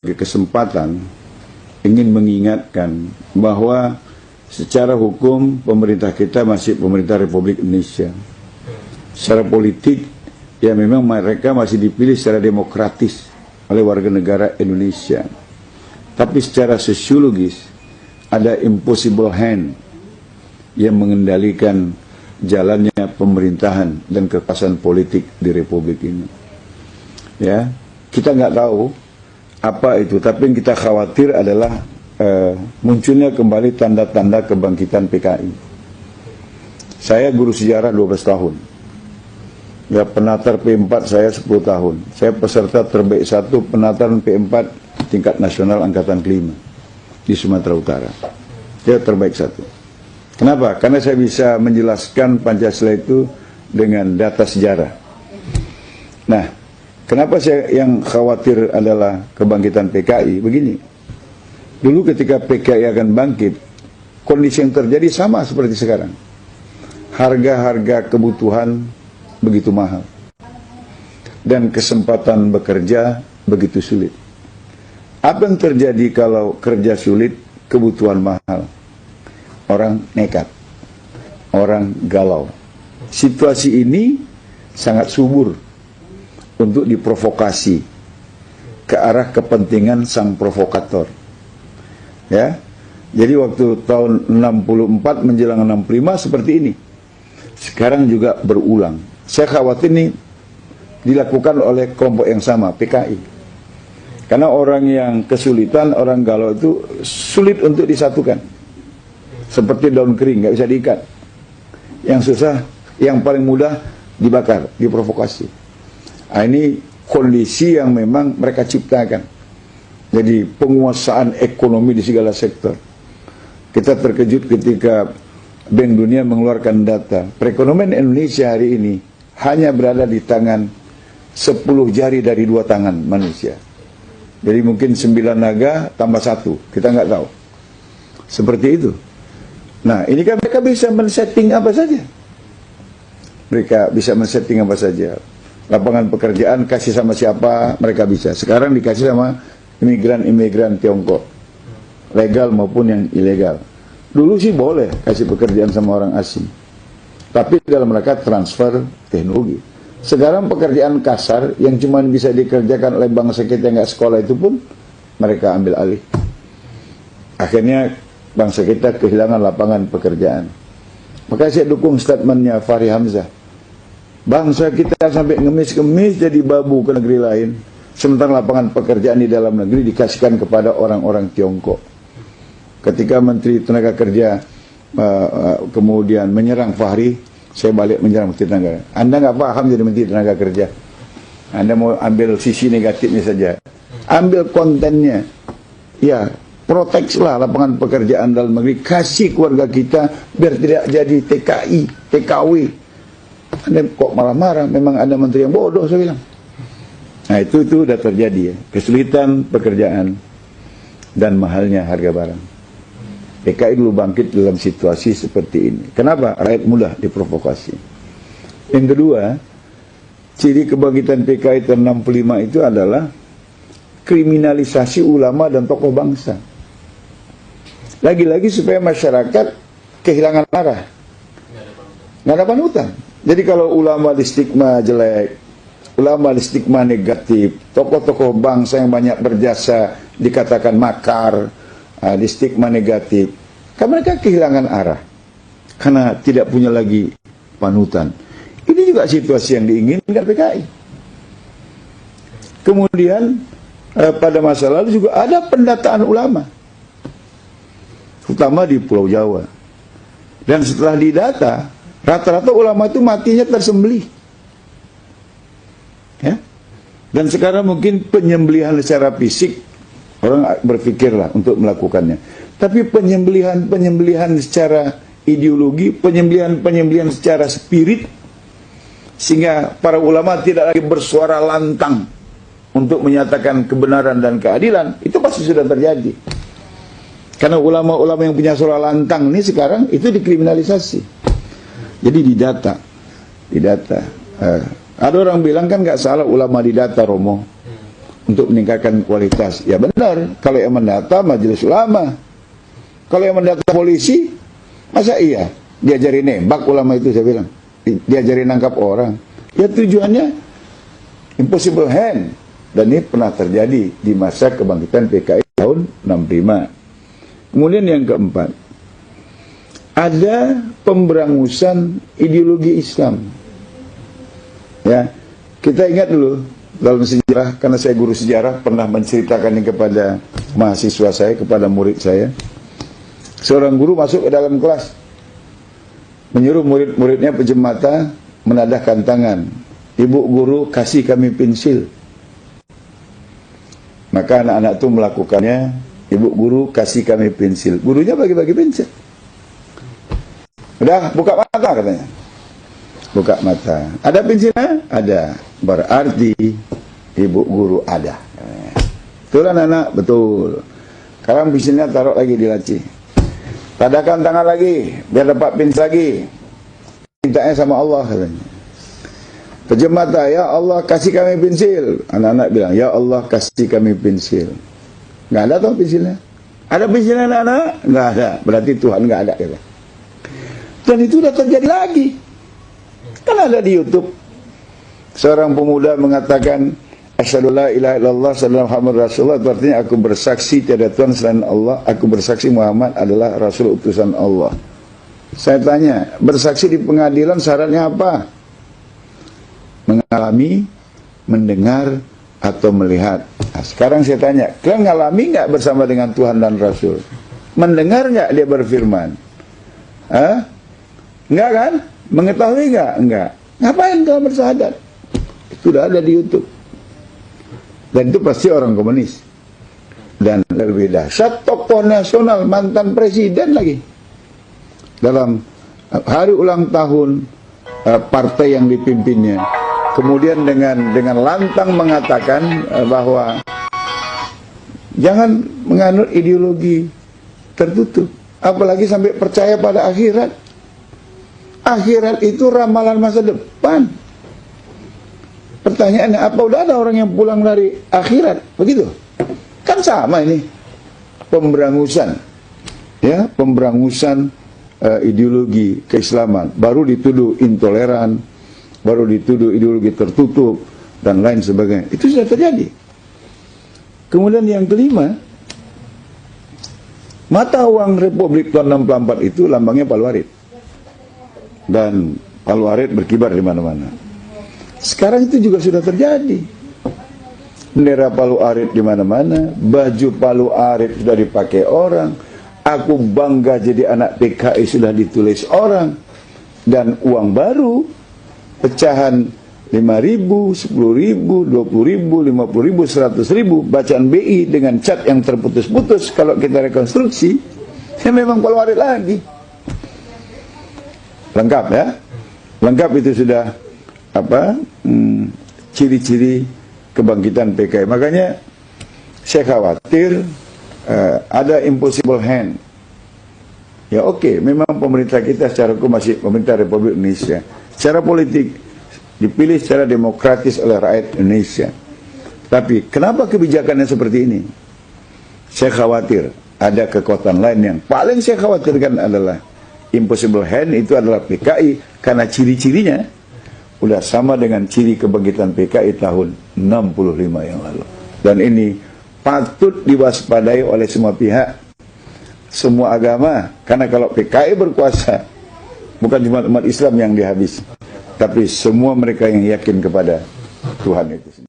kesempatan ingin mengingatkan bahwa secara hukum pemerintah kita masih pemerintah Republik Indonesia. Secara politik, ya memang mereka masih dipilih secara demokratis oleh warga negara Indonesia. Tapi secara sosiologis ada impossible hand yang mengendalikan jalannya pemerintahan dan kekuasaan politik di Republik ini. Ya, kita nggak tahu apa itu, tapi yang kita khawatir adalah munculnya kembali tanda-tanda kebangkitan PKI. Saya guru sejarah 12 tahun. Ya, penatar P4 saya 10 tahun. Saya peserta terbaik 1 penataran P4 tingkat nasional angkatan kelima di Sumatera Utara. Saya terbaik 1. Kenapa? Karena saya bisa menjelaskan Pancasila itu dengan data sejarah. Nah, kenapa saya yang khawatir adalah kebangkitan PKI? Begini, dulu ketika PKI akan bangkit, kondisi yang terjadi sama seperti sekarang. Harga-harga kebutuhan begitu mahal. Dan kesempatan bekerja begitu sulit. Apa yang terjadi kalau kerja sulit, kebutuhan mahal? Orang nekat, orang galau. Situasi ini sangat subur untuk diprovokasi ke arah kepentingan sang provokator. Ya, jadi waktu tahun 64 menjelang 65 seperti ini. Sekarang juga berulang. Saya khawatir ini dilakukan oleh kelompok yang sama, PKI. Karena orang yang kesulitan, orang galau itu sulit untuk disatukan. Seperti daun kering, nggak bisa diikat. Yang susah, yang paling mudah dibakar, diprovokasi. Nah, ini kondisi yang memang mereka ciptakan. Jadi penguasaan ekonomi di segala sektor. Kita terkejut ketika Bank Dunia mengeluarkan data. Perekonomian Indonesia hari ini hanya berada di tangan 10 jari dari 2 tangan manusia. Jadi mungkin 9 naga tambah 1, kita nggak tahu. Seperti itu. Nah, ini kan mereka bisa men-setting apa saja. Mereka bisa men-setting apa saja. Lapangan pekerjaan kasih sama siapa, mereka bisa. Sekarang dikasih sama imigran-imigran Tiongkok. Legal maupun yang ilegal. Dulu sih boleh kasih pekerjaan sama orang asing. Tapi dalam rangka transfer teknologi. Sekarang pekerjaan kasar yang cuma bisa dikerjakan oleh bangsa kita yang nggak sekolah itu pun mereka ambil alih. Akhirnya bangsa kita kehilangan lapangan pekerjaan. Maka saya dukung statementnya Fahri Hamzah. Bangsa kita sampai ngemis-ngemis jadi babu ke negeri lain, sementara lapangan pekerjaan di dalam negeri dikasihkan kepada orang-orang Tiongkok. Ketika Menteri Tenaga Kerja kemudian menyerang Fahri, saya balik menyerang Menteri Tenaga. Anda nggak paham jadi Menteri Tenaga Kerja. Anda mau ambil sisi negatifnya saja. Ambil kontennya. Ya, proteksilah lapangan pekerjaan dalam negeri, kasih keluarga kita biar tidak jadi TKI, TKW. Anda kok malah marah? Memang ada menteri yang bodoh, saya bilang. Nah, itu sudah terjadi ya, kesulitan pekerjaan dan mahalnya harga barang. PKI dulu bangkit dalam situasi seperti ini. Kenapa? Rakyat mudah diprovokasi. Yang kedua, ciri kebangkitan PKI tahun 65 itu adalah kriminalisasi ulama dan tokoh bangsa. Lagi-lagi supaya masyarakat kehilangan arah, nggak ada panutan. Jadi kalau ulama di stigma jelek, ulama di stigma negatif, tokoh-tokoh bangsa yang banyak berjasa dikatakan makar, di stigma negatif, kan mereka kehilangan arah karena tidak punya lagi panutan. Ini juga situasi yang diinginkan PKI. Kemudian pada masa lalu juga ada pendataan ulama, terutama di Pulau Jawa. Dan setelah didata, rata-rata ulama itu matinya tersembelih. Ya? Dan sekarang mungkin penyembelihan secara fisik, orang berpikirlah untuk melakukannya. Tapi penyembelihan secara ideologi, penyembelihan secara spirit, sehingga para ulama tidak lagi bersuara lantang untuk menyatakan kebenaran dan keadilan, itu pasti sudah terjadi. Karena ulama-ulama yang punya suara lantang ini sekarang itu dikriminalisasi. Jadi didata. Ada orang bilang kan nggak salah ulama didata, Romo. untuk meningkatkan kualitas. Ya benar, kalau yang mendata majelis ulama. Kalau yang mendata polisi, masa iya diajarin nembak ulama itu, saya bilang. Diajarin nangkap orang. Ya tujuannya impossible hand. Dan ini pernah terjadi di masa kebangkitan PKI tahun 65. Kemudian yang keempat, ada pemberangusan ideologi Islam. Ya, kita ingat dulu dalam sejarah, karena saya guru sejarah, pernah menceritakan ini kepada mahasiswa saya, kepada murid saya. Seorang guru masuk ke dalam kelas, menyuruh murid-muridnya pinjam mata, menadahkan tangan. Ibu guru, kasih kami pensil. Maka anak-anak itu melakukannya. Ibu guru, kasih kami pensil. Gurunya bagi-bagi pensil. Udah, buka mata katanya. Buka mata. Ada pensilnya? Ada. Berarti ibu guru ada. Betul anak-anak? Betul. Sekarang pensilnya taruh lagi di laci. Tadahkan tangan lagi, biar dapat pensil lagi. Mintanya sama Allah katanya. Pejam mata, ya Allah kasih kami pensil. Anak-anak bilang, ya Allah kasih kami pensil. Nggak ada toh pensilnya? Ada pensilnya anak-anak? Nggak ada. Berarti Tuhan nggak ada. Kata. Dan itu sudah terjadi lagi. Kan ada di YouTube. Seorang pemuda mengatakan, asyhadu la ilaha illallah sallallahu Muhammad Rasulullah. Itu artinya aku bersaksi tiada Tuhan selain Allah. Aku bersaksi Muhammad adalah Rasul utusan Allah. Saya tanya, bersaksi di pengadilan syaratnya apa? Mengalami, mendengar, atau melihat. Nah, sekarang saya tanya, kalian ngalami nggak bersama dengan Tuhan dan Rasul? Mendengar nggak dia berfirman? Enggak kan? Mengetahui nggak? Enggak. Ngapain kau bersahadat? Itu sudah ada di YouTube. Dan itu pasti orang komunis. Dan lebih dahsyat, tokoh nasional, mantan presiden lagi. Dalam hari ulang tahun partai yang dipimpinnya. Kemudian dengan lantang mengatakan bahwa jangan menganut ideologi tertutup. Apalagi sampai percaya pada akhirat. Akhirat itu ramalan masa depan. Pertanyaannya, apa udah ada orang yang pulang dari akhirat? Begitu? Kan sama ini. Pemberangusan. Ya, pemberangusan ideologi keislaman. Baru dituduh intoleran, baru dituduh ideologi tertutup, dan lain sebagainya. Itu sudah terjadi. Kemudian yang kelima, mata uang Republik tahun 64 itu lambangnya Palu Arit. Dan Palu Arit berkibar di mana-mana. Sekarang itu juga sudah terjadi. Bendera Palu Arit di mana-mana, baju Palu Arit sudah dipakai orang. Aku bangga jadi anak PKI sudah ditulis orang. Dan uang baru, pecahan 5.000, 10.000, 20.000, 50.000, 100.000, bacaan BI dengan cat yang terputus-putus. Kalau kita rekonstruksi, ya memang Palu Arit lagi. Lengkap ya? Lengkap itu sudah ciri-ciri kebangkitan PKI. Makanya saya khawatir ada impossible hand. Ya oke, memang pemerintah kita secara hukum masih pemerintah Republik Indonesia. Secara politik dipilih secara demokratis oleh rakyat Indonesia. Tapi kenapa kebijakannya seperti ini? Saya khawatir ada kekuatan lain yang paling saya khawatirkan adalah impossible hand itu adalah PKI, karena ciri-cirinya udah sama dengan ciri kebangkitan PKI tahun 65 yang lalu. Dan ini patut diwaspadai oleh semua pihak, semua agama. Karena kalau PKI berkuasa, bukan cuma umat Islam yang dihabis, tapi semua mereka yang yakin kepada Tuhan itu sendiri.